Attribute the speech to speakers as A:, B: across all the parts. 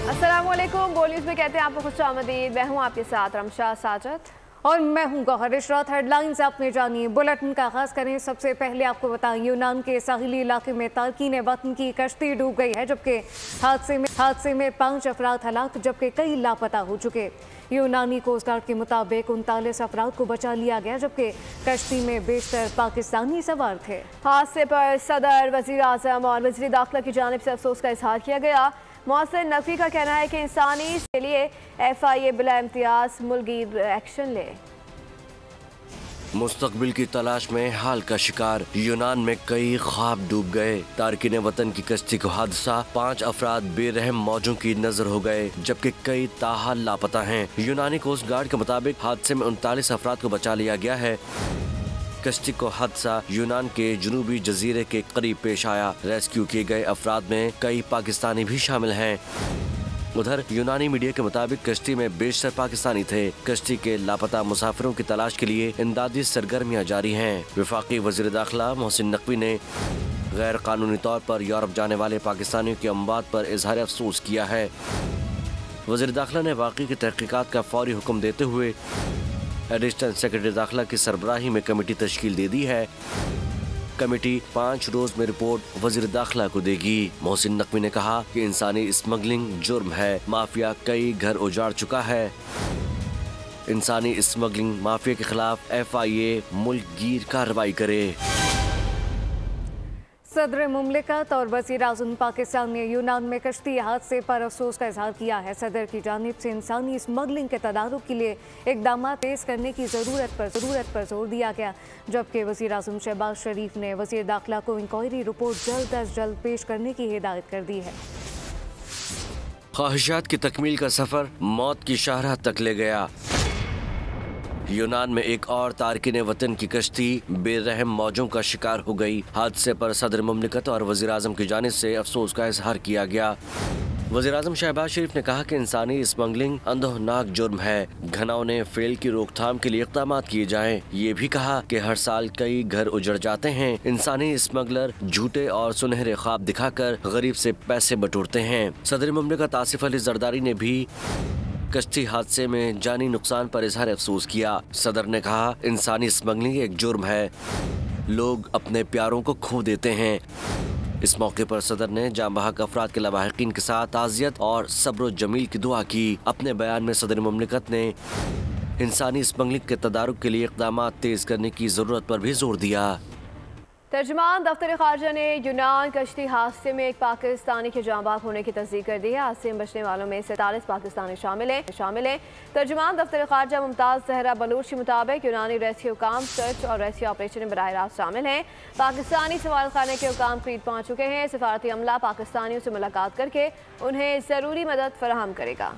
A: अस्सलामुअलैकुम। बोल न्यूज़ में कहते हैं आपको खुशामदीद। मैं हूँ आपके साथ रमशा साजद
B: और मैं हूँ गौहर इशरात। हेडलाइंस आपने जानी। बुलेटिन का आगाज करें। सबसे पहले आपको बताएं, यूनान के साहिली इलाके में तारकीन वतन की कश्ती डूब गई है, जबकि हादसे में 5 अफराद हलाक जबकि कई लापता हो चुके। यूनानी कोस्ट गार्ड के मुताबिक 39 अफराद को बचा लिया गया, जबकि कश्ती में बेशतर पाकिस्तानी सवार थे।
A: हादसे पर सदर, वजीर आजम और वजीर दाखिला की जानिब से अफसोस का इजहार किया गया। मोहसिन नकवी का कहना है कि इंसानी के लिए FIA बिला इम्तियाज मुल्कीर एक्शन ले।
C: मुस्तकबिल की तलाश में हाल का शिकार, यूनान में कई ख्वाब डूब गए। तारकीन वतन की कश्ती को हादसा, 5 अफराद बेरहम मौजों की नजर हो गए, जबकि कई ताहाल लापता हैं। यूनानी कोस्ट गार्ड के मुताबिक हादसे में 39 अफराद को बचा लिया गया है। कश्ती को हादसा यूनान के जनूबी जजीरे के करीब पेश आया। रेस्क्यू किए गए अफराद में कई पाकिस्तानी भी शामिल हैं। उधर यूनानी मीडिया के मुताबिक कश्ती में बेशतर पाकिस्तानी थे। कश्ती के लापता मुसाफिरों की तलाश के लिए इमदादी सरगर्मियां जारी हैं। वफाकी वजीर दाखिला मोहसिन नकवी ने गैर कानूनी तौर पर यूरोप जाने वाले पाकिस्तानियों की अमवात पर इजहार अफसोस किया है। वजीर दाखिला ने वाक़ई की तहकीकात का फौरी हुक्म देते हुए एडिशनल सेक्रेटरी दाखिला की सरबराही में कमेटी तश्कील दे दी है। कमेटी 5 रोज में रिपोर्ट वजीर दाखिला को देगी। मोहसिन नकवी ने कहा कि इंसानी स्मगलिंग जुर्म है, माफिया कई घर उजाड़ चुका है। इंसानी स्मगलिंग माफिया के खिलाफ FIA मुल्कगीर कार्रवाई करे।
B: सदर मुमलिकत और वज़ीर आज़म पाकिस्तान ने यूनान में कश्ती हादसे पर अफसोस का इजहार किया है। सदर की जानिब से इंसानी स्मगलिंग के तदारुक के लिए इक़दाम तेज़ करने की ज़रूरत पर जोर दिया गया, जबकि वज़ीर आज़म शहबाज शरीफ ने वज़ीर दाखिला को इंक्वायरी रिपोर्ट जल्द अज जल्द पेश करने की हिदायत कर दी है।
C: ख्वाहिशात की तकमील का सफ़र मौत की शाहराह तक ले गया। यूनान में एक और तारकीन वतन की कश्ती बेरहम मौजों का शिकार हो गई। हादसे पर सदर मुमलिकत और वज़ीर आज़म की जानिब से अफसोस का इजहार किया गया। वज़ीर आज़म शहबाज शरीफ ने कहा कि इंसानी स्मगलिंग अंधोनाक जुर्म है, घिनौने फेल की रोकथाम के लिए इक़दाम किए जाएं। ये भी कहा कि हर साल कई घर उजड़ जाते हैं। इंसानी स्मगलर झूठे और सुनहरे ख्वाब दिखाकर गरीब से पैसे बटोरते हैं। सदर मुमलिकत आसिफ अली जरदारी ने भी कश्ती हादसे में जानी नुकसान पर इजहार अफसोस किया। सदर ने कहा इंसानी स्मगलिंग एक जुर्म है, लोग अपने प्यारों को खो देते हैं। इस मौके पर सदर ने जाँ बहक अफराद के लवाहिकीन के साथ ताज़ियत और सब्र जमील की दुआ की। अपने बयान में सदर मुमलिकत ने इंसानी स्मगलिंग के तदारुक के लिए इक़दाम तेज़ करने की ज़रूरत पर भी जोर दिया।
A: तर्जुमान दफ्तर खारजा ने यूनान कश्ती हादसे में एक पाकिस्तानी के जाँ बहक होने की तस्दीक कर दी है। हादसे में बचने वालों में 47 पाकिस्तानी शामिल हैं। तर्जुमान दफ्तर खारजा मुमताज़ जहरा बलूच के मुताबिक यूनानी रेस्क्यू काम, सर्च और रेस्क्यू ऑपरेशन में बराह रास्त शामिल हैं। पाकिस्तानी सवाल खाने के हुकाम क्रीट पहुँच चुके हैं। सफारती अमला पाकिस्तानियों से मुलाकात करके उन्हें ज़रूरी मदद फराहम करेगा।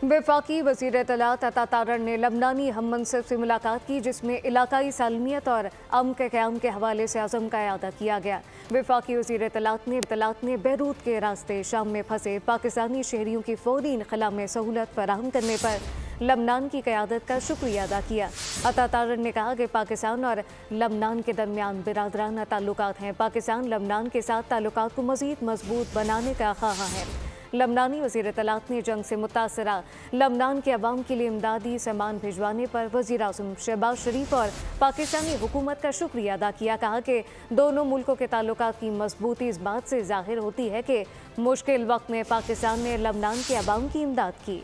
B: वफाकी वज़ीर इत्तलात अता तारड़ ने लबनानी हम मनसब से मुलाकात की, जिसमें इलाकाई सालमियत और अमन के क़याम के हवाले से अज़म का इआदा किया गया। वफाकी वज़ीर इत्तलात ने बैरूत के रास्ते शाम में फंसे पाकिस्तानी शहरियों की फ़ौरी इनखला में सहूलत फराहम करने पर लबनान की क़यादत का शुक्रिया अदा किया। अता तारड़ ने कहा कि पाकिस्तान और लबनान के दरमियान बिरादराना ताल्लुकात हैं। पाकिस्तान लबनान के साथ ताल्लुकात को मज़ीद मजबूत बनाने का ख्वाह है। लबनानी वज़ीर इत्तलात ने जंग से मुतासरा लबनान के अवाम के लिए इमदादी सामान भिजवाने पर वज़ीर आज़म शहबाज शरीफ और पाकिस्तानी हुकूमत का शुक्रिया अदा किया। कहा कि दोनों मुल्कों के ताल्लुकात की मजबूती इस बात से ज़ाहिर होती है कि मुश्किल वक्त में पाकिस्तान ने लबनान के अवाम की इमदाद की।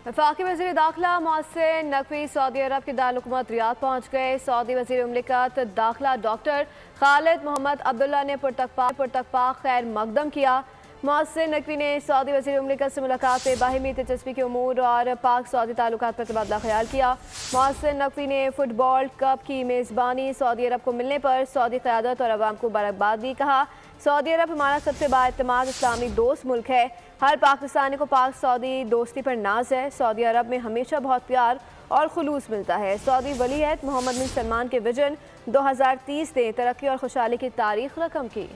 A: वफाकी वज़ीर दाखिला मोहसिन नकवी सऊदी अरब के दारुल-हुकूमत रियाद पहुँच गए। सऊदी वज़ीर मुमलिकत दाखिला डॉक्टर खालिद मोहम्मद अब्दुल्ला ने पुरतकपा खैर मकदम किया। मोहसिन नकवी ने सऊदी वज़ीर मुमलिकत से मुलाकात में बाहिमी दिलचस्पी के उमूर और पाक सऊदी ताल्लुकात पर तबादला ख्याल किया। मोहसिन नकवी ने फुटबॉल कप की मेज़बानी सऊदी अरब को मिलने पर सऊदी क़यादत और अवाम को मुबारकबाद दी। कहा सऊदी अरब हमारा सबसे बाएतमाद इस्लामी दोस्त मुल्क है। हर पाकिस्तानी को पाक सऊदी दोस्ती पर नाज है। सऊदी अरब में हमेशा बहुत प्यार और खुलूस मिलता है। सऊदी वलीअहद मोहम्मद बिन सलमान के विजन 2030 ने तरक्की और खुशहाली की तारीख रकम की।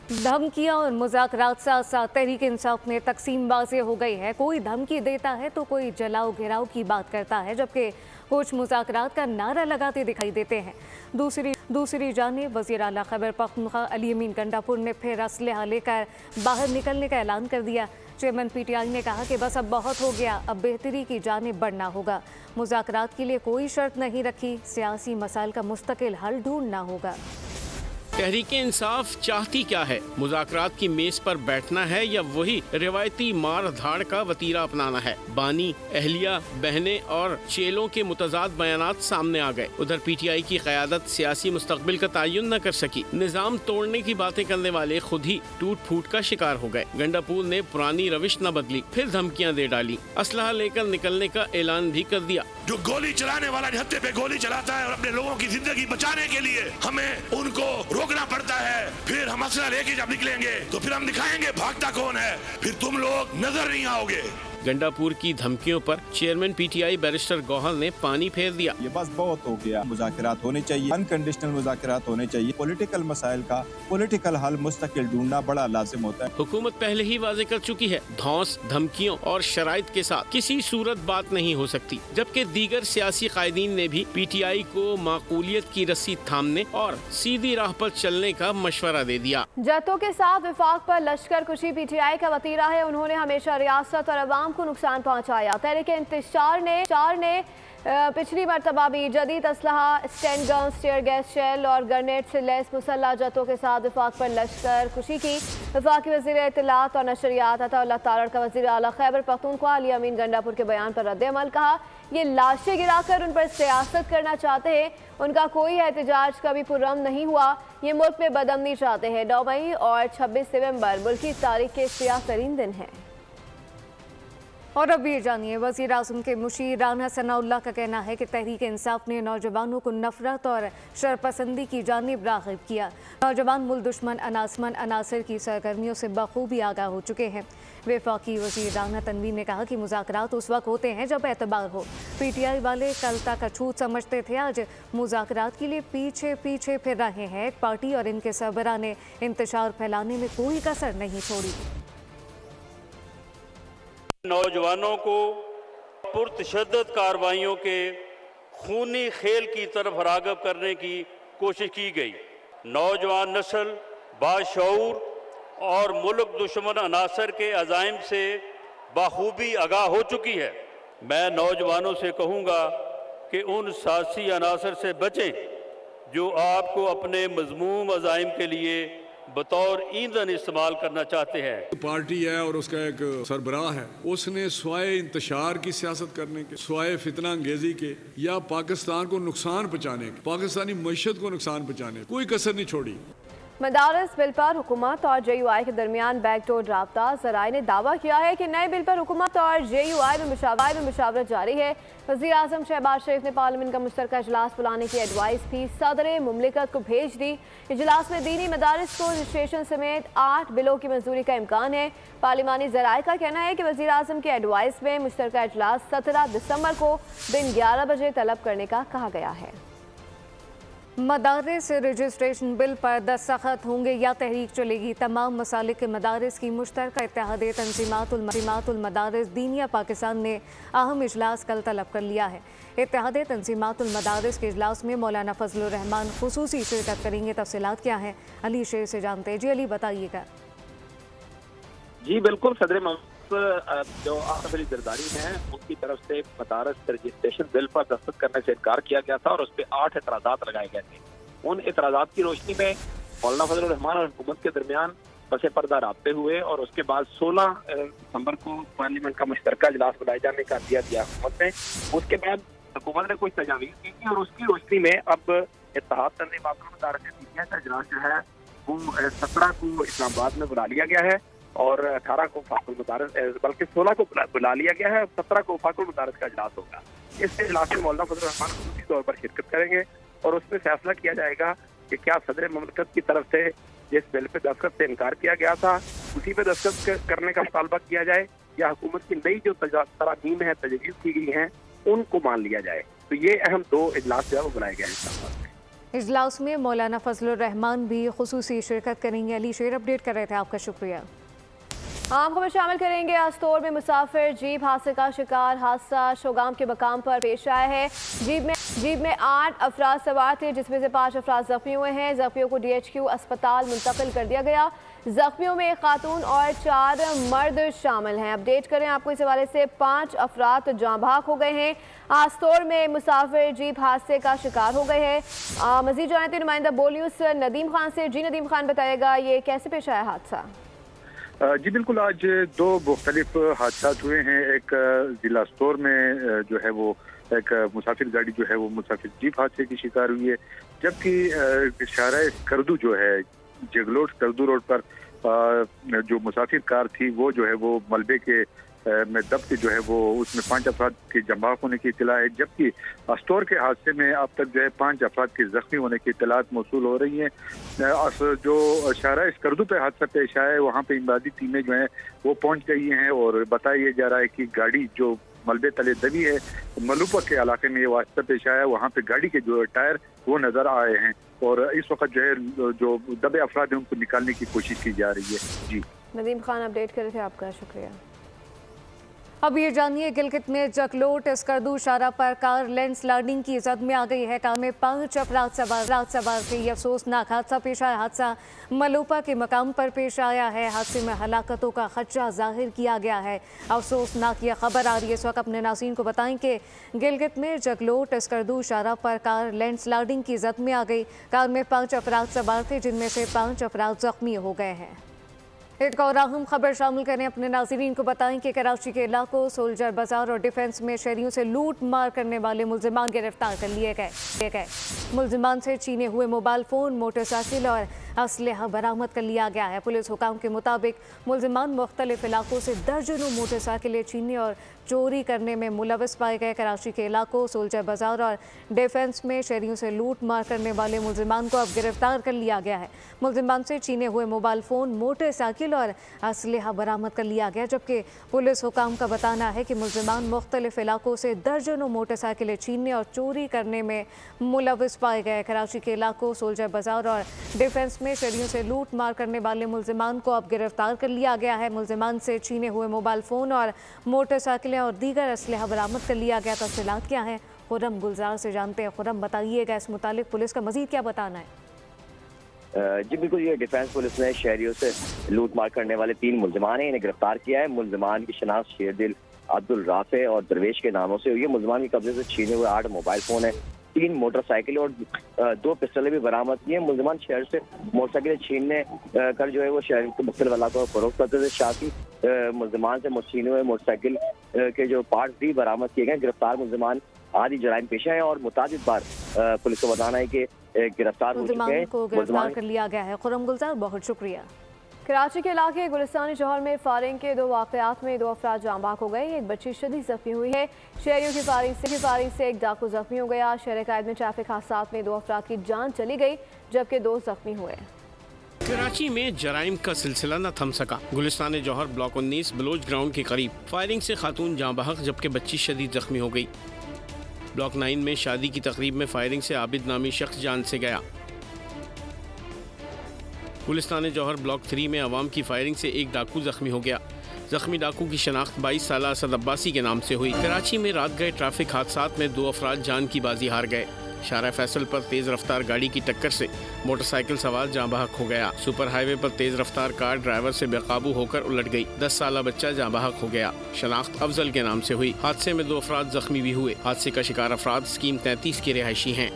B: धमकियां और मुज़ाकरात साथ साथ तहरीक इंसाफ में तकसीम वाज़ेह हो गई है। कोई धमकी देता है तो कोई जलाओ घिराव की बात करता है, जबकि कुछ मुज़ाकरात का नारा लगाते दिखाई देते हैं। दूसरी जानिब वज़ीर आला खैबर पख्तूनख्वा अली अमीन गंडापुर ने फिर असलहा लेकर बाहर निकलने का ऐलान कर दिया। चेयरमैन PTI ने कहा कि बस अब बहुत हो गया, अब बेहतरी की जानिब बढ़ना होगा। मुज़ाकरात के लिए कोई शर्त नहीं रखी, सियासी मसाइल का मुस्तकिल हल ढूंढना होगा।
D: तहरीके इंसाफ चाहती क्या है? मुज़ाकरात की मेज पर बैठना है या वही रिवायती मार धाड़ का वतीरा अपनाना है? बानी, अहलिया, बहनें और चेलों के मुतजाद बयानात सामने आ गए। उधर PTI की क़यादत सियासी मुस्तकबिल का तयन न कर सकी। निज़ाम तोड़ने की बातें करने वाले खुद ही टूट फूट का शिकार हो गए। गंडापुर ने पुरानी रविश न बदली, फिर धमकियाँ दे डाली, असलहा लेकर निकलने का ऐलान भी कर दिया।
E: जो गोली चलाने वाला निहत्थे पे गोली चलाता है और अपने लोगों की जिंदगी बचाने के लिए हमें उनको रोकना पड़ता है, फिर हम असला लेके जब निकलेंगे तो फिर हम दिखाएंगे भागता कौन है, फिर तुम लोग नजर नहीं आओगे।
D: गंडापुर की धमकियों पर चेयरमैन PTI बैरिस्टर गौहर ने पानी फेर दिया।
F: ये बस बहुत हो गया, मुज़ाकरात होने चाहिए, अनकंडीशनल मुज़ाकरात होने चाहिए। पॉलिटिकल मसाइल का पॉलिटिकल हल मुस्तकिल ढूंढना बड़ा लाजिम होता है।
D: हुकूमत पहले ही वाजे कर चुकी है, धौंस, धमकियों और शराइत के साथ किसी सूरत बात नहीं हो सकती। जबकि दीगर सियासी कायदीन ने भी PTI को माकूलियत की रस्सी थामने और सीधी राह पर चलने का मशवरा दे दिया।
A: जत्तों के साथ विफाक पर लश्कर कुशी PTI का वतीरा है। उन्होंने हमेशा रियासत और अवाम को नुकसान पहुंचाया। तहरीक इंतशार ने पिछली मरतबा भी जदीद असलहा, sten guns, tear gas shell और ग्रेनेड से लैस मुसल्ला जत्तों के साथ विफाक पर लश्कर कुशी की। वफाकी वज़ीर इत्तलात और नशरियात अताउल्लाह तारड़ का वज़ीर आला खैबर पख्तूनख्वा अली अमीन गंडापुर के बयान पर रद्द-ए-अमल। कहा, ये लाशें गिराकर उन पर सियासत करना चाहते हैं, उनका कोई एहतजाज कभी पुरअमन नहीं हुआ। ये मुल्क में बदअमनी चाहते हैं। 9 मई और 26 नवंबर मुल्क की तारीख के सियाह-तरीन दिन हैं।
B: और अब ये जानिए, वज़ीर आज़म के मुशीर राना सनाउल्लाह का कहना है कि तहरीक इंसाफ ने नौजवानों को नफरत और शरपसंदी की जानिब राग़िब किया। नौजवान मुल्क दुश्मन अनासर की सरगर्मियों से बखूबी आगाह हो चुके हैं। वफाकी वज़ीर राना तनवीर ने कहा कि मुज़ाकरात उस वक्त होते हैं जब एतबार हो। PTI वाले कल तक अछूत समझते थे, आज मुज़ाकरात के लिए पीछे पीछे फिर रहे हैं। पार्टी और इनके सरबराह ने इंतशार फैलाने में कोई कसर नहीं छोड़ी।
G: नौजवानों को पुरतशद्दद कार्रवाइयों के खूनी खेल की तरफ राग़िब करने की कोशिश की गई। नौजवान नस्ल बाशऊर और मुल्क दुश्मन अनासर के अज़ाइम से बखूबी आगाह हो चुकी है। मैं नौजवानों से कहूँगा कि उन सियासी अनासर से बचें जो आपको अपने मज़मूम अज़ाइम के लिए बतौर ईंधन इस्तेमाल करना चाहते हैं।
H: पार्टी है और उसका एक सरबराह है, उसने स्वाय इंतशार की सियासत करने के, स्वाय फितना अंगेजी के या पाकिस्तान को नुकसान पहुँचाने के, पाकिस्तानी मईशत को नुकसान पहुँचाने कोई कसर नहीं छोड़ी।
A: मदारस बिल पर हुकूमत और JUI के दरमियान बैकडोर राब्ता। ज़राए ने दावा किया है कि नए बिल पर हुकूमत और JUI में मुशावरत जारी है। वज़ीर आज़म शहबाज शरीफ ने पार्लियामेंट का मुश्तरका इजलास बुलाने की एडवाइस भी सदर मुमलिकत को भेज दी। इजलास में दीनी मदारस को रजिस्ट्रेशन समेत 8 बिलों की मंजूरी का इम्कान है। पार्लिमानी ज़राए का कहना है कि वज़ीर आज़म की एडवाइस में मुश्तरका इजलास 17 दिसंबर को दिन 11 बजे तलब करने का कहा गया है।
B: मदारिस रजिस्ट्रेशन बिल पर दस्तखत होंगे या तहरीक चलेगी। तमाम मसालिक के मदारिस की मुश्तरका इत्तेहादी तंजीमातुल मदारिस दीनिया पाकिस्तान ने अहम इजलास कल तलब कर लिया है। इत्तेहादी तंजीमातुल मदारिस के इजलास में मौलाना फजलुर रहमान खुसूसी शिरकत करेंगे। तफसीलात क्या हैं, अली शेर से जानते हैं। जी अली, बताइएगा।
I: जी बिल्कुल, सदर जो आसिफ अली जरदारी हैं उनकी तरफ से मदारस रजिस्ट्रेशन बिल पर दस्तखत करने से इनकार किया गया था और उस पर 8 एतराज़ात लगाए गए थे। उन एतराज़ात की रोशनी में मौलाना फजलुर रहमान और हुकूमत के दरमियान पसे पर्दा राब्ते हुए और उसके बाद 16 दिसंबर को पार्लियामेंट का मुश्तरका इजलास बुलाए जाने का दिया हुकूमत ने। उसके बाद हुकूमत ने कुछ तजावीज़ की थी और उसकी रोशनी में अब इत्तेहाद तंज़ीमातुल मदारिस दीनिया का इजलास जो है वो 17 को इस्लामाबाद में बुला लिया गया है और 18 को फाकुल मदारिस बल्कि 16 को बुला लिया गया है। 17 को फाकुल मदारिस का इजलास होगा। इस इजलास में मौलाना फजलुर रहमान खुसूसी तौर पर शिरकत करेंगे और उसमें फैसला किया जाएगा कि क्या सदर मुमलिकत की तरफ से जिस बिल पे दस्तखत से इनकार किया गया था उसी पे दस्तखत करने का मुतालबा किया जाए या हुकूमत की नई जो तरामीम है, तजवीज़ की गई हैं, उनको मान लिया जाए। तो ये अहम 2 इजलास जो है वो बुलाए गए हैं।
B: इजलास में मौलाना फजलुर रहमान भी खुसूसी शिरकत करेंगे। अली शेर अपडेट कर रहे थे, आपका शुक्रिया।
A: आम खबर शामिल करेंगे। आस्तोर में मुसाफिर जीप हादसे का शिकार। हादसा शोगाम के मकाम पर पेश आया है। जीप में 8 अफराद सवार थे, जिसमें से 5 अफराद जख्मी हुए हैं। जख्मियों को DHQ अस्पताल मुंतकिल कर दिया गया। जख्मियों में एक खातून और 4 मर्द शामिल हैं। अपडेट करें आपको इस हवाले से, 5 अफराद जाँ भाग हो गए हैं। आस्तोर में मुसाफिर जीप हादसे का शिकार हो गए हैं। मजीद जानते नुमाइंदा बोलियूस नदीम खान से। जी नदीम खान, बताइएगा ये कैसे पेश आया हादसा?
J: जी बिल्कुल, आज 2 मुख्तलिफ हादसा हुए हैं। एक जिला आस्तोर में जो है वो एक मुसाफिर गाड़ी जो है वो मुसाफिर जीप हादसे की शिकार हुई है, जबकि शाहराह स्कर्दू जो है जगलोट स्कर्दू रोड पर जो मुसाफिर कार थी वो जो है वो मलबे के में दब के जो है वो उसमें 5 अफराद के जमाख होने की इत्तला है, जबकि आस्तोर के हादसे में अब तक जो है 5 अफराद के जख्मी होने की इत्तलात मौसूल हो रही हैं। जो शाहराह स्कर्दू पे हादसा पेश आया है वहाँ पे इमदादी टीमें जो हैं वो पहुँच गई हैं और बताया जा रहा है कि गाड़ी जो मलबे तले दबी है, मलूपा के इलाके में ये हादसा पेश आया, वहाँ पे गाड़ी के जो टायर वो नजर आए हैं और इस वक्त जो है जो दबे अफराद हैं उनको निकालने की कोशिश की जा रही है। जी
A: नदीम खान, अपडेट कर रहे थे, आपका शुक्रिया।
B: अब ये जानिए, गिलगित में जगलोट स्कर्दू शाहरा पर कार लैंडस्लाइडिंग की जद में आ गई है। कार में 5 अफराद सवार थे। ये अफसोसनाक हादसा पेश आया। हादसा मलूपा के मकाम पर पेश आया है। हादसे में हलाकतों का खदशा जाहिर किया गया है। अफसोसनाक ये खबर आ रही है इस वक्त। अपने नाज़रीन को बताएं कि गिलगित में जगलोट स्कर्दू शाहरा पर कार लैंडस्लाइडिंग की जद में आ गई। कार में 5 अफराद सवार थे, जिनमें से 5 अफराद जख्मी हो गए हैं। एक और अहम खबर शामिल करें। अपने नाज़रीन को बताएं कि कराची के इलाकों सोल्जर बाजार और डिफेंस में शहरियों से लूट मार करने वाले मुल्जिमान गिरफ्तार कर लिए गए। मुल्जिमान से छीने हुए मोबाइल फ़ोन, मोटरसाइकिल और असलहा बरामद कर लिया गया है। पुलिस हुकाम के मुताबिक मुल्जिमान मुख्तलिफ इलाकों से दर्जनों मोटरसाइकिलें छीनने और चोरी करने में मुलविस पाए गए। कराची के इलाकों सोल्जर बाजार और डिफेंस में शहरियों से लूट मार करने वाले मुल्जिमान को अब गिरफ्तार कर लिया गया है। मुल्जिमान से छीने हुए मोबाइल फ़ोन, मोटरसाइकिल और असलहा बरामद कर लिया गया, जबकि पुलिस हुकाम का बताना है कि मुल्जिमान मुख्तलिफ इलाकों से दर्जनों मोटरसाइकिलें छीनने और चोरी करने में मुलविस पाए गए। कराची के इलाकों सोल्जर बाजार और डिफेंस में शहरियों से लूट मार करने वाले मुल्जिमान को अब गिरफ्तार कर लिया गया है। मुल्जिमान से छीने हुए मोबाइल फ़ोन और मोटरसाइकिलें और दीगर असलहा बरामद कर लिया गया। तफसीलात क्या है, खुरम गुलजार से जानते हैं। खुरम, बताइएगा इस मुतालिक पुलिस का मजीद क्या बताना है?
K: जी बिल्कुल, ये डिफेंस पुलिस ने शहरियों से लूट मार करने वाले 3 मुल्जिमान हैं, इन्हें गिरफ्तार किया है। मुल्जिमान की शनाख्त शेरदिल, अब्दुल राफे और दरवेश के नामों से हुई है। मुल्जिमान के कब्जे से छीने हुए 8 मोबाइल फ़ोन है, 3 मोटरसाइकिल और 2 पिस्टलें भी बरामद की हैं। मुल्जिमान शहर से मोटरसाइकिलें छीनने कर जो है वो शहर के मुख्तलिफ इलाकों में फरोख्त करते थे। साथ ही मुल्जिमान से छीने हुए मोटरसाइकिल के जो पार्ट्स भी बरामद किए गए। गिरफ्तार मुल्जिमान आदि जराइम पेशा है और मुताबिक बार पुलिस को बताना है कि गिरफ्तार हो चुके हैं।
B: को गिरफ्तार कर लिया गया है। खुरम गुलजार, बहुत शुक्रिया।
A: कराची के इलाके गुलिस्तानी जौहर में फायरिंग के 2 वाक़यात में 2 अफराद जाँ बाक हो गए। एक बच्ची शदीद जख्मी हुई है। शहरियों की फायरिंग से एक डाकू जख्मी हो गया। शहर कायद में ट्रैफिक हादसात में 2 अफराद की जान चली गई, जबकि 2 जख्मी हुए।
D: कराची में जराइम का सिलसिला न थम सका। गुलिस्तान जौहर ब्लॉक 19 बलोच ग्राउंड के करीब फायरिंग से खातून जाँ बहक, जबकि बच्ची शदीद जख्मी हो गई। ब्लॉक 9 में शादी की तकरीब में फायरिंग से आबिद नामी शख्स जान से गया। गुलिस्तान जौहर ब्लॉक 3 में अवाम की फायरिंग से एक डाकू जख्मी हो गया। जख्मी डाकू की शनाख्त 22 साल असद अब्बासी के नाम से हुई। कराची में रात गए ट्रैफिक हादसात में 2 अफराद जान की बाजी हार गए। शाहरा फैसल पर तेज रफ्तार गाड़ी की टक्कर से मोटरसाइकिल सवार जाँ बहक हो गया। सुपर हाईवे पर तेज रफ्तार कार ड्राइवर से बेकाबू होकर उलट गई। 10 साल बच्चा जाँ बहक हो गया। शनाख्त अफजल के नाम से हुई। हादसे में 2 अफराद जख्मी भी हुए। हादसे का शिकार अफराद स्कीम 33 के रिहायशी हैं।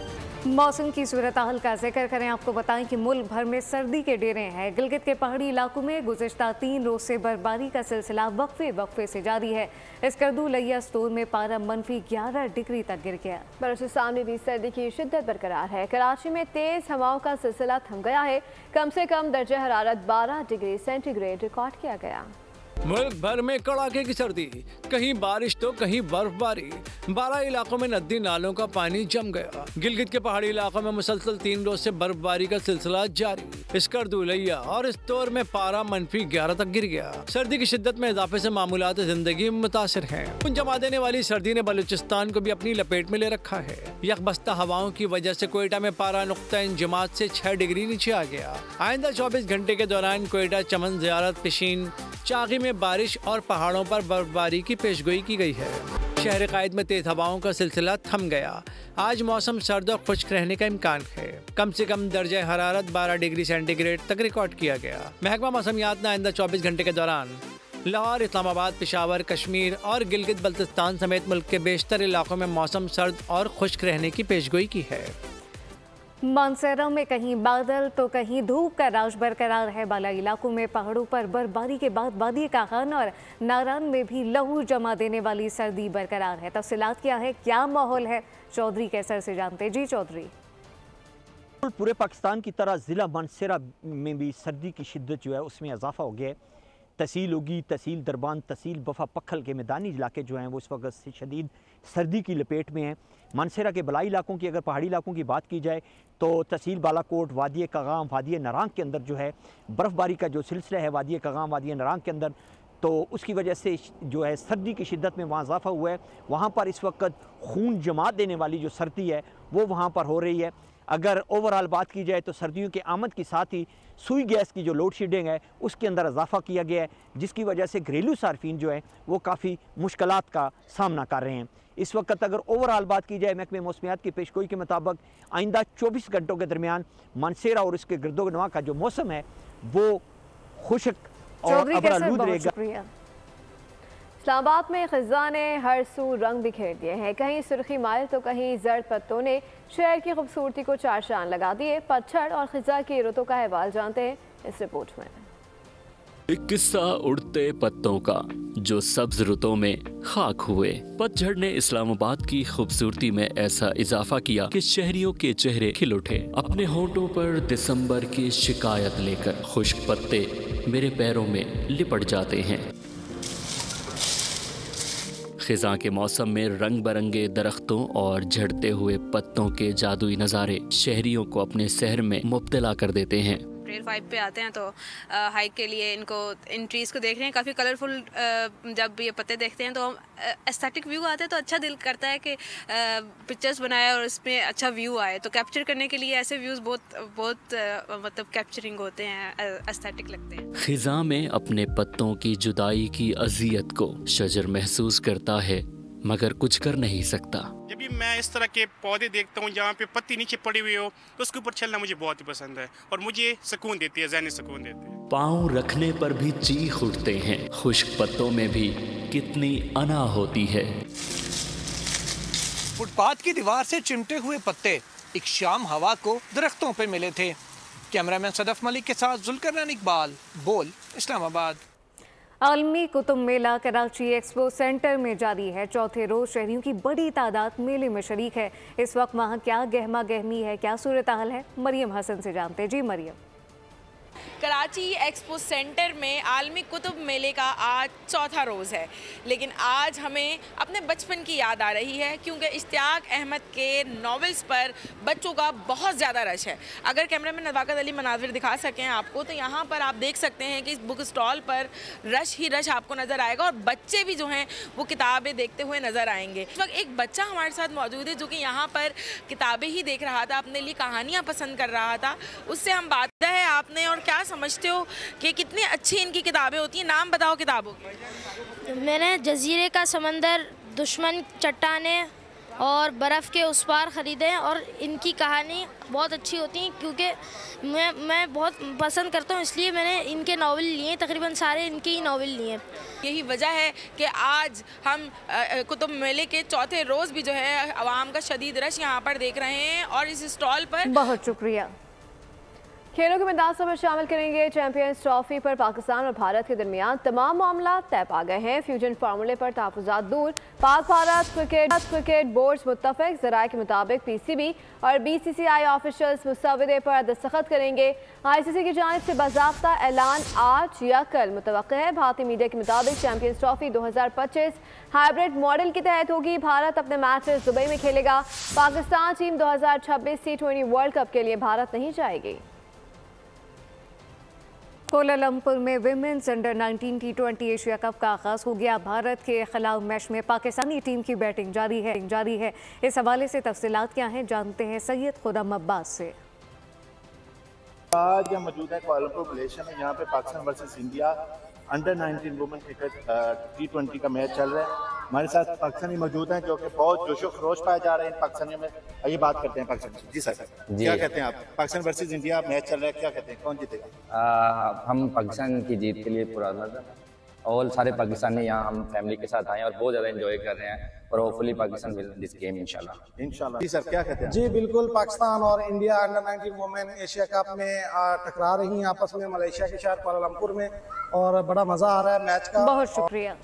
B: मौसम की सूरत हाल का जिक्र करें, आपको बताएं कि मुल्क भर में सर्दी के डेरे हैं। गिलगित के पहाड़ी इलाकों में गुज़िश्ता 3 रोज से बर्फबारी का सिलसिला वक्फे से जारी है। स्कर्दू लिया स्टोर में पारा -11 डिग्री तक गिर गया।
A: बलूचिस्तान में भी सर्दी की शिद्दत बरकरार है। कराची में तेज हवाओं का सिलसिला थम गया है। कम से कम दर्जा हरारत 12 डिग्री सेंटीग्रेड रिकॉर्ड किया गया।
L: मुल्क भर में कड़ाके की सर्दी, कहीं बारिश तो कहीं बर्फबारी। 12 इलाकों में नदी नालों का पानी जम गया। गिलगित के पहाड़ी इलाकों में मुसलसल 3 रोज से बर्फबारी का सिलसिला जारी। स्कर्दू, लैया और इस्तौर में पारा -11 तक गिर गया। सर्दी की शिद्दत में इजाफे से मामूलात जिंदगी मुतासिर हैं। उन जमा देने वाली सर्दी ने बलूचिस्तान को भी अपनी लपेट में ले रखा है। यकबस्ता हवाओं की वजह से कोयटा में पारा नुक्ता इंजमात से 6 डिग्री नीचे आ गया। आइंदा 24 घंटे के दौरान कोयटा, चमन, ज़ियारत, पिशीन, चागी में बारिश और पहाड़ों पर बर्फबारी की पेशगोई की गई है। शहर कायद में तेज हवाओं का सिलसिला थम गया। आज मौसम सर्द और खुश्क रहने का इम्कान है। कम से कम दर्जा हरारत 12 डिग्री सेंटीग्रेड तक रिकॉर्ड किया गया। महकमा मौसमियात ने आइंदा 24 घंटे के दौरान लाहौर, इस्लामाबाद, पेशावर, कश्मीर और गिलगित बल्तिस्तान समेत मुल्क के बेशतर इलाकों में मौसम सर्द और खुश्क रहने की पेशगोई की है।
B: मानसेरा में कहीं बादल तो कहीं धूप का राज बरकरार है। बाला इलाकों में पहाड़ों पर बर्फबारी के बाद वादी कागान और नारान में भी लहू जमा देने वाली सर्दी बरकरार है। तफसीलात क्या है, क्या माहौल है, चौधरी कैसर से जानते। जी चौधरी।
M: पूरे पाकिस्तान की तरह ज़िला मानसेरा में भी सर्दी की शिद्दत जो है उसमें इजाफा हो गया है। तहसील होगी, तहसील दरबान, तहसील बफा पखल के मैदानी इलाके जो हैं वो इस वक्त से शदीद सर्दी की लपेट में हैं। मानसेरा के बलाई इलाकों की, अगर पहाड़ी इलाकों की बात की जाए तो तहसील बालाकोट, वादी कगाम, वादी नरांग के अंदर जो है बर्फ़बारी का जो सिलसिला है वादी कगाम, वादी नरांग के अंदर, तो उसकी वजह से जो है सर्दी की शिद्दत में वहाँ इजाफा हुआ है। वहाँ पर इस वक्त खून जमा देने वाली जो सर्दी है वो वहाँ पर हो रही है। अगर ओवरऑल बात की जाए तो सर्दियों के आमद के साथ ही सुई गैस की जो लोड शेडिंग है उसके अंदर इजाफा किया गया है, जिसकी वजह से घरेलू सार्फिन जो है वो काफ़ी मुश्किलात का सामना कर रहे हैं। इस वक्त अगर ओवरऑल बात की जाए महकमे मौसमियात की पेशगोई के मुताबिक आइंदा 24 घंटों के दरमियान मानसेरा और इसके गिरदोनवा का जो मौसम है वो खुश्क और अबरालूद रहेगा।
A: इस्लामाबाद में खिज़ा ने हर सू रंग बिखेर दिए हैं। कहीं सुर्खी माइल तो कहीं जर्द पत्तों ने शहर की खूबसूरती को चार चांद लगा दिए। पतझड़ और खिज़ा की रुतों का अहवाल जानते हैं इस रिपोर्ट में।
N: एक किस्सा उड़ते पत्तों का जो सब्ज रुतों में खाक हुए। पतझड़ ने इस्लामाबाद की खूबसूरती में ऐसा इजाफा किया कि शहरियों के चेहरे खिल उठे। अपने होंठों पर दिसंबर की शिकायत लेकर खुश्क पत्ते मेरे पैरों में लिपट जाते हैं। खिज़ां के मौसम में रंग बिरंगे दरख्तों और झड़ते हुए पत्तों के जादुई नज़ारे शहरियों को अपने शहर में मुब्तला कर देते हैं।
O: अप्रैल 5 पे आते हैं तो हाइक के लिए इन ट्रीज़ को देख रहे हैं, काफ़ी कलरफुल। जब ये पत्ते देखते हैं तो एस्थेटिक व्यू आता है तो अच्छा दिल करता है कि पिक्चर्स बनाए और इसमें अच्छा व्यू आए। तो कैप्चर करने के लिए ऐसे व्यूज़ बहुत मतलब कैप्चरिंग होते हैं, एस्थेटिक लगते हैं।
N: खिज़ां में अपने पत्तों की जुदाई की अज़ियत को शजर महसूस करता है मगर कुछ कर नहीं सकता।
D: जब भी मैं इस तरह के पौधे देखता हूँ जहाँ पे पत्ती नीचे पड़ी हुई हो तो उसके ऊपर चलना मुझे बहुत ही पसंद है और मुझे सुकून देती है, ज़हनी सुकून देती है।
N: पाँव रखने पर भी चीख उठते हैं। खुश्क पत्तों में भी कितनी अना होती है।
P: फुटपाथ की दीवार से चिमटे हुए पत्ते एक शाम हवा को दरख्तों पे मिले थे। कैमरामैन सदफ मलिक के साथ जुल्करनान इकबाल, बोल, इस्लामाबाद।
B: आलमी कुतुब मेला कराची एक्सपो सेंटर में जारी है। चौथे रोज शहरियों की बड़ी तादाद मेले में शरीक है। इस वक्त वहाँ क्या गहमा गहमी है, क्या सूरत हाल है, मरियम हसन से जानते। जी मरियम।
Q: कराची एक्सपो सेंटर में आलमी कुतुब मेले का आज चौथा रोज़ है, लेकिन आज हमें अपने बचपन की याद आ रही है क्योंकि इश्तियाक अहमद के नॉवेल्स पर बच्चों का बहुत ज़्यादा रश है। अगर कैमरामैन नज़ाकत अली मनाजिर दिखा सकें आपको तो यहाँ पर आप देख सकते हैं कि इस बुक स्टॉल पर रश ही रश आपको नज़र आएगा और बच्चे भी जो हैं वो किताबें देखते हुए नज़र आएंगे। इस वक्त एक बच्चा हमारे साथ मौजूद है जो कि यहाँ पर किताबें ही देख रहा था, अपने लिए कहानियाँ पसंद कर रहा था। उससे हम बात है आपने और क्या समझते हो कि कितनी अच्छी इनकी किताबें होती हैं? नाम बताओ किताबों के।
R: मैंने जजीरे का समंदर, दुश्मन चट्टाने और बर्फ़ के उस पार ख़रीदे हैं और इनकी कहानी बहुत अच्छी होती है क्योंकि मैं बहुत पसंद करता हूँ, इसलिए मैंने इनके नावल लिए, तकरीबन सारे इनके ही नावल लिए।
Q: यही वजह है कि आज हम कुतुब मेले के चौथे रोज़ भी जो है आवाम का शदीद रश यहाँ पर देख रहे हैं और इस स्टॉल पर।
B: बहुत शुक्रिया।
A: खेलों के मैदान में शामिल करेंगे। चैंपियंस ट्रॉफी पर पाकिस्तान और भारत के दरमियान तमाम मामला तय पा गए हैं। फ्यूजन फार्मूले पर तहफ़्फ़ुज़ात दूर। Pak Bharat cricket boards मुत्तफ़िक़। ज़राए के मुताबिक PCB और BCCI ऑफिशियल्स मुसव्वदे पर दस्तखत करेंगे। ICC की जानिब से बाज़ाब्ता ऐलान आज या कल मुतवक्किल है। भारतीय मीडिया के मुताबिक चैंपियंस ट्रॉफी 2025 हाइब्रिड मॉडल के तहत होगी। भारत अपने मैचेस दुबई में खेलेगा। Pakistan team 2026 T20 world cup के लिए भारत नहीं जाएगी।
B: कोलालंपुर में women's under 19 T20 Asia cup का आगाज हो गया। भारत के खिलाफ मैच में पाकिस्तानी टीम की बैटिंग जारी है। इस हवाले से तफसीलात क्या हैं, जानते हैं सैयद खुर्रम अब्बास से।
S: आज हम मौजूद है कोलालंपुर मलेशिया में। यहाँ पे Pakistan versus India under 19 women cricket T20 का मैच चल रहा है। हमारे साथ पाकिस्तानी मौजूद हैं जो कि बहुत जोशो खरोश पाए जा रहे हैं इन पाकिस्तानियों में। आइए बात करते हैं पाकिस्तान। जी सर, क्या कहते हैं आप? पाकिस्तान वर्सेस इंडिया मैच चल रहा है, क्या कहते हैं, कौन जीतेगा?
T: हम पाकिस्तान की जीत के लिए पूरा और सारे पाकिस्तानी यहाँ हम फैमिली के साथ आए और बहुत ज़्यादा एंजॉय कर रहे हैं और hopefully Pakistan will this game इंशाल्लाह।
S: जी सर, क्या कहते हैं?
U: जी बिल्कुल, पाकिस्तान और India under 19 women Asia cup में टकरा रही हैं आपस में मलेशिया के शहर कोलालंपुर में और बड़ा मज़ा आ रहा है मैच का।
B: बहुत शुक्रिया।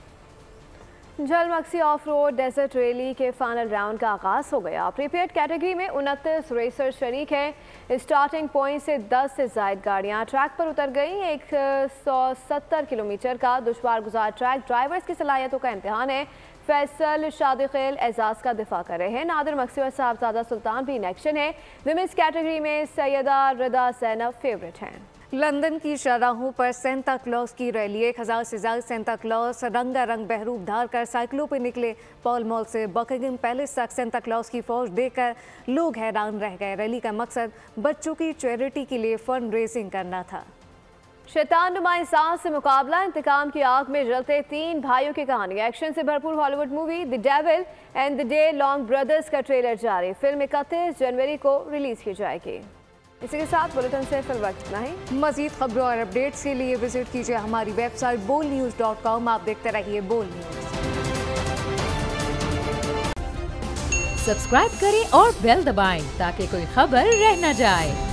A: जलमक्सी ऑफ रोड डेजर्ट रैली के फाइनल राउंड का आगाज हो गया। प्रीपेड कैटेगरी में 29 रेसर शरीक हैं। स्टार्टिंग पॉइंट से 10 से ज़ायद गाड़ियां ट्रैक पर उतर गई। 170 किलोमीटर का दुश्वार गुजार ट्रैक ड्राइवर्स की सलाहियतों का इम्तिहान है। फैसल शादिखेल एजाज का दिफा कर रहे हैं। नादिर मक्सी और साहबजादा सुल्तान भी इन एक्शन है। विमेंस कैटेगरी में सैयदा रिदा ज़ैनब फेवरेट हैं।
B: लंदन की शाहराहों पर सेंटा क्लॉज की रैली। 1000 से ज़्यादा सेंटा क्लॉज रंगारंग बहरूप धार कर साइकिलों पर निकले। पॉल मॉल से बकिंगम पैलेस तक सेंटा क्लॉज की फौज देखकर लोग हैरान रह गए। रैली का मकसद बच्चों की चैरिटी के लिए फंड रेजिंग करना था।
A: शैतान नुमा इंसान से मुकाबला। इंतकाम की आग में जलते 3 भाइयों की कहानी। एक्शन से भरपूर Hollywood movie the devil and the day long brothers का ट्रेलर जारी। फिल्म 31 जनवरी को रिलीज की जाएगी। इसी के साथ बुलेटिन से फिर वक्त इतना ही।
B: मजीद खबरों और अपडेट्स के लिए विजिट कीजिए हमारी वेबसाइट bolnews.com। आप देखते रहिए बोल न्यूज।
V: सब्सक्राइब करें और बेल दबाएं ताकि कोई खबर रह न जाए।